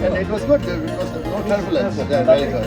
And it was good because there was no turbulence. Yeah, very good.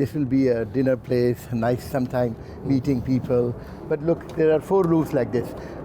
this will be a dinner place, nice sometime meeting people. But look, there are 4 roofs like this.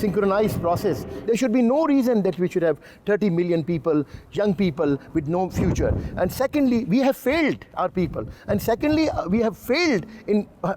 synchronized process. There should be no reason that we should have 30 million people, young people with no future. And secondly, we have failed our people. And secondly, we have failed in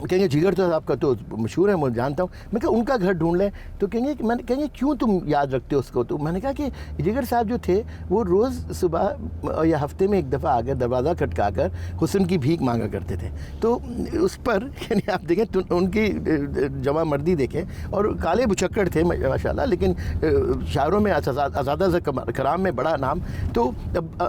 کہیں گے جگر تو آپ کا تو مشہور ہے، میں جانتا ہوں. میں کہا ان کا گھر ڈھونڈ لیں. تو کہیں گے کیوں تم یاد رکھتے ہو اس کو؟ تو میں نے کہا کہ جگر صاحب جو تھے وہ روز صبح یا ہفتے میں ایک دفعہ آ کر دروازہ کھٹکا کر حسن کی بھیک مانگا کرتے تھے. تو اس پر یعنی آپ دیکھیں ان کی جمع مردی دیکھیں، اور کالے بچکڑ تھے ماشاء اللہ، لیکن شاعروں میں اساتذہ کرام میں بڑا نام. تو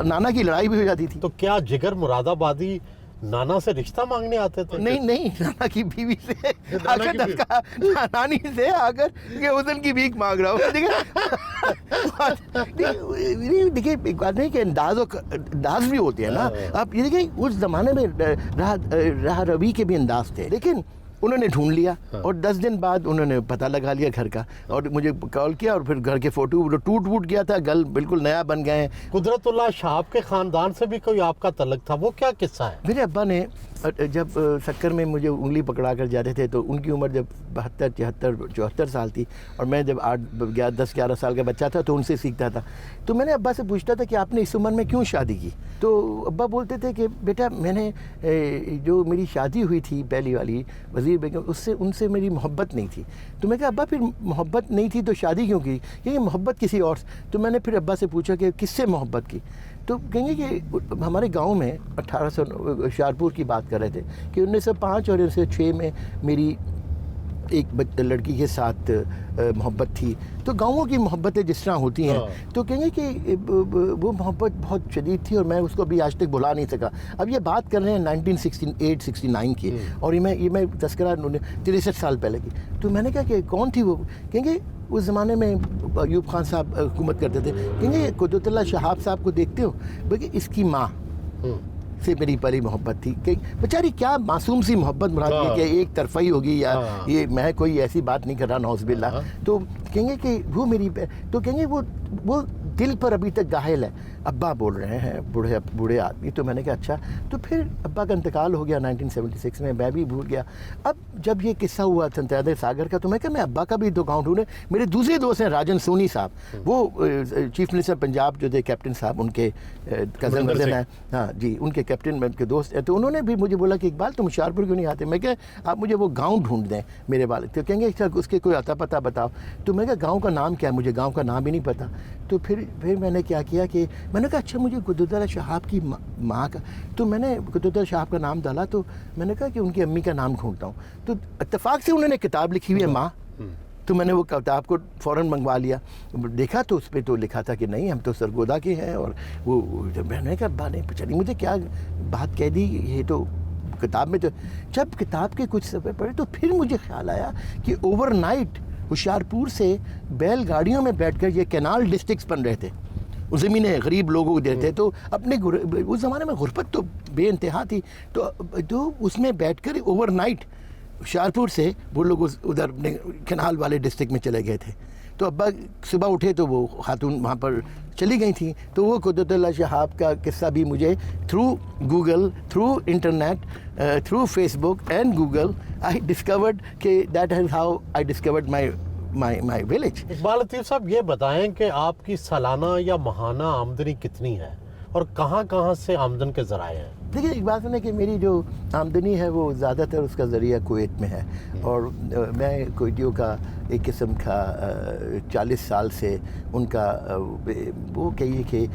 نانا کی لڑائی بھی ہو جاتی تھی. تو کیا جگر مراد آبادی نانا سے رشتہ مانگنے آتے تھے؟ نہیں، نانا کی بیوی سے آ کر نانی سے آ کر کہ حسن کی بھیک مانگ رہا ہوں. دیکھیے ایک بات نہیں کہ انداز بھی ہوتے ہیں نا. آپ یہ دیکھیں اس زمانے میں راہ روی کے بھی انداز تھے، لیکن انہوں نے ڈھونڈ لیا اور 10 دن بعد انہوں نے پتہ لگا لیا گھر کا، اور مجھے کال کیا، اور پھر گھر کے فوٹو ٹوٹ گیا تھا، گل بالکل نیا بن گئے ہیں. قدرت اللہ شہاب کے خاندان سے بھی کوئی آپ کا تعلق تھا، وہ کیا قصہ ہے؟ میرے ابا نے جب سکر میں مجھے انگلی پکڑا کر جاتے تھے تو ان کی عمر جب 72 74 سال تھی، اور میں جب 10 11 سال کا بچہ تھا تو ان سے سیکھتا تھا. تو میں نے ابا سے پوچھتا تھا کہ آپ نے اس عمر میں کیوں شادی کی؟ تو ابا بولتے تھے کہ بیٹا میں نے جو میری شادی ہوئی تھی پہلی والی وزیر بیگم، ان سے میری محبت نہیں تھی. تو میں کہا ابا پھر محبت نہیں تھی تو شادی کیوں کی؟ کہ محبت کسی اور سے. تو میں نے پھر ابا سے پوچھا کہ کس سے محبت کی؟ تو کہیں گے کہ ہمارے گاؤں میں 1800 ہوشیارپور کی بات کر رہے تھے کہ 1905 اور 1906 میں میری ایک لڑکی کے ساتھ محبت تھی. تو گاؤں کی محبتیں جس طرح ہوتی ہیں، تو کہیں گے کہ وہ محبت بہت شدید تھی اور میں اس کو بھی آج تک بھلا نہیں سکا. اب یہ بات کر رہے ہیں 1968-69 کی، اور یہ میں تذکرہ 63 سال پہلے کی. تو میں نے کہا کہ کون تھی وہ؟ کہیں گے اس زمانے میں ایوب خان صاحب حکومت کرتے تھے. کہیں گے قدرت اللہ شہاب صاحب کو دیکھتے ہو؟ بلکہ اس کی ماں سے میری پہلی محبت تھی. کہ بیچاری کیا معصوم سی محبت مراد یہ کہ ایک طرفہ ہی یا یہ میں کوئی ایسی بات نہیں کر رہا نعوذ باللہ. تو کہیں گے کہ وہ میری تو کہیں گے وہ دل پر ابھی تک گاہل ہے. ابا بول رہے ہیں بوڑھے آدمی. تو میں نے کہا اچھا. تو پھر ابا کا انتقال ہو گیا 1976 میں بھی بھول گیا. اب جب یہ قصہ ہوا سنتیادر ساگر کا، تو میں کہا میں ابا کا بھی تو اکاؤنٹ ڈھونڈے. میرے دوسرے دوست ہیں راجن سونی صاحب، وہ چیف منسٹر پنجاب جو تھے کیپٹن صاحب، ان کے کزن ہیں. ہاں جی، ان کے کیپٹن کے دوست ہیں. تو انہوں نے بھی مجھے بولا کہ اقبال تم ہوشیارپور کیوں نہیں آتے؟ میں کہا آپ مجھے وہ گاؤں ڈھونڈ دیں میرے والد. تو کہیں گے اس کے کوئی اتا پتہ بتاؤ. تو میں کہا گاؤں کا نام کیا ہے؟ مجھے گاؤں کا نام ہی نہیں پتہ. تو پھر میں نے کیا کیا کہ میں نے کہا اچھا مجھے قدرت اللہ شہاب کی ماں کا. تو میں نے قدرت اللہ شہاب کا نام ڈالا. تو میں نے کہا کہ ان کی امی کا نام ڈھونڈتا ہوں. تو اتفاق سے انہوں نے کتاب لکھی ہوئی ہے ماں. تو میں نے وہ کتاب کو فوراً منگوا لیا. دیکھا تو اس پہ تو لکھا تھا کہ نہیں ہم تو سرگودا کے ہیں. اور وہ میں نے کہا نہیں چلی مجھے کیا بات کہہ دی یہ تو کتاب میں. تو جب کتاب کے کچھ صفحے پڑھے تو پھر مجھے خیال آیا کہ اوور نائٹ ہوشیارپور سے بیل گاڑیوں میں بیٹھ کر یہ کینال ڈسٹرکٹس بن رہے تھے، زمینیں غریب لوگوں کو دیتے. تو اپنے اس زمانے میں غربت تو بے انتہا تھی. تو اس میں بیٹھ کر اوور نائٹ ہوشیارپور سے وہ لوگ ادھر اپنے کینال والے ڈسٹرکٹ میں چلے گئے تھے. تو ابا صبح اٹھے تو وہ خاتون وہاں پر چلی گئی تھیں. تو وہ قدرت اللہ شہاب کا قصہ بھی مجھے through Google, through internet, through Facebook and Google I discovered کہ that is how I discovered my village. Iqbal Latif صاحب یہ بتائیں کہ آپ کی سالانہ یا ماہانہ آمدنی کتنی ہے اور کہاں کہاں سے آمدن کے ذرائع ہیں؟ دیکھیے ایک بات ہے کہ میری جو آمدنی ہے وہ زیادہ تر اس کا ذریعہ کویت میں ہے. اور میں کویتیوں کا ایک قسم کا 40 سال سے ان کا وہ کہیے کہ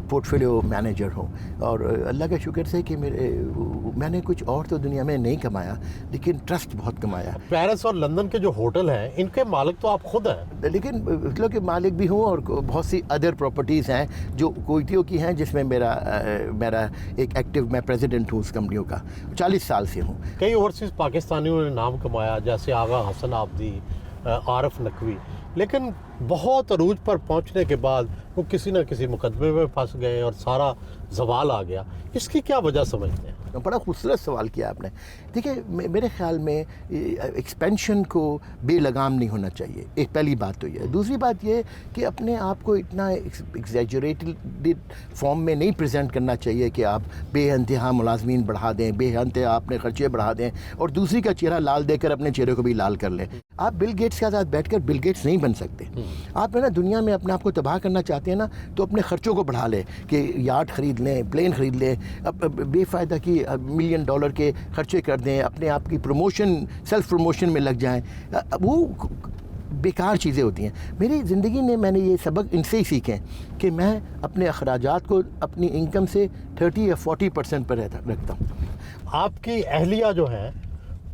پورٹفولیو مینیجر ہوں. اور اللہ کا شکر سے کہ میں نے کچھ اور تو دنیا میں نہیں کمایا لیکن ٹرسٹ بہت کمایا. پیرس اور لندن کے جو ہوٹل ہیں ان کے مالک تو آپ خود ہیں، لیکن ہوٹلوں کے مالک بھی ہوں اور بہت سی ادر پراپرٹیز ہیں جو کویتیوں کی ہیں جس میں میرا ایک ایکٹیو میں پریزیڈنٹ ہوں اس کمپنیوں کا. 40 سال سے ہوں. کئی اوورسیز پاکستانیوں نے نام کمایا جیسے آغا حسن آبدی، عارف نقوی، لیکن بہت عروج پر پہنچنے کے بعد وہ کسی نہ کسی مقدمے میں پھنس گئے اور سارا زوال آ گیا. اس کی کیا وجہ سمجھتے ہیں؟ بڑا خوبصورت سوال کیا آپ نے. دیکھیے میرے خیال میں ایکسپینشن کو بے لگام نہیں ہونا چاہیے. ایک پہلی بات تو یہ. دوسری بات یہ کہ اپنے آپ کو اتنا ایگزیجریٹڈ فارم میں نہیں پریزنٹ کرنا چاہیے کہ آپ بے انتہا ملازمین بڑھا دیں، بے انتہا اپنے خرچے بڑھا دیں اور دوسری کا چہرہ لال دے کر اپنے چہرے کو بھی لال کر لیں. آپ بل گیٹس کے ساتھ بیٹھ کر بل گیٹس نہیں بن سکتے. آپ نا دنیا میں اپنے آپ کو تباہ کرنا چاہتے ہیں نا تو اپنے خرچوں کو بڑھا لیں کہ یارڈ خرید لیں, پلین خرید لیں, اب بے فائدہ کی $1 ملین کے خرچے کر دیں, اپنے آپ کی پروموشن, سیلف پروموشن میں لگ جائیں, وہ بیکار چیزیں ہوتی ہیں. میری زندگی نے میں نے یہ سبق ان سے ہی سیکھے کہ میں اپنے اخراجات کو اپنی انکم سے 30 یا 40% پر رکھتا ہوں. آپ کی اہلیہ جو ہیں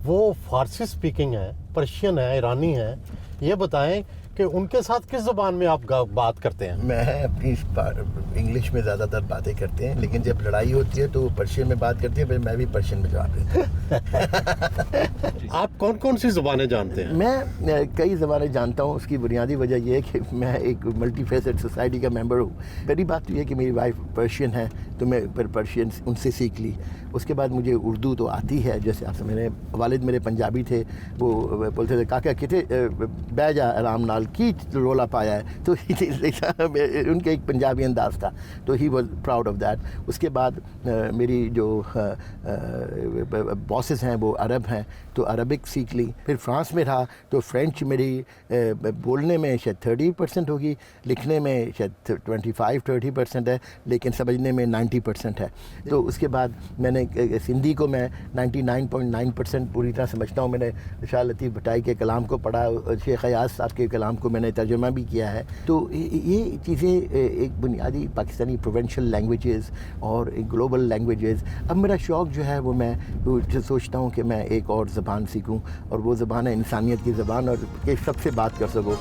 وہ فارسی سپیکنگ ہیں, پرشین ہیں, ایرانی ہیں. یہ بتائیں کہ ان کے ساتھ کس زبان میں آپ بات کرتے ہیں؟ میں اپنی انگلش میں زیادہ تر باتیں کرتے ہیں, لیکن جب لڑائی ہوتی ہے تو وہ پرشین میں بات کرتے ہیں, پھر میں بھی پرشین میں جواب دیتا ہوں. آپ کون کون سی زبانیں جانتے ہیں؟ میں کئی زبانیں جانتا ہوں. اس کی بنیادی وجہ یہ ہے کہ میں ایک ملٹی فیسڈ سوسائٹی کا ممبر ہوں. پہلی بات تو یہ ہے کہ میری وائف پرشین ہے, تو میں پھر پرشین ان سے سیکھ لی. اس کے بعد مجھے اردو تو آتی ہے, جیسے آپ سے میرے والد میرے پنجابی تھے, وہ بولتے تھے کاکا کتے بہ جا آرام نال کی رولا پایا ہے, تو ان کے ایک پنجابی انداز تھا, تو he was proud of that. اس کے بعد میری جو باسز ہیں وہ عرب ہیں, تو عربک سیکھ لی. پھر فرانس میں رہا تو فرینچ میری بولنے میں شاید 30% ہوگی, لکھنے میں شاید 25-30% ہے, لیکن سمجھنے میں 90% ہے. تو اس کے بعد میں نے سندھی کو میں 99.9% پوری طرح سمجھتا ہوں. میں نے شاہ لطیف بھٹائی کے کلام کو پڑھا, شیخ ایاز صاحب کے کلام کو میں نے ترجمہ بھی کیا ہے. تو یہ چیزیں ایک بنیادی پاکستانی پروونشل لینگویجز اور گلوبل لینگویجز. اب میرا شوق جو ہے وہ میں سوچتا ہوں کہ میں ایک اور زبان سیکھوں, اور وہ زبان ہے انسانیت کی زبان, اور کہ سب سے بات کر سکوں.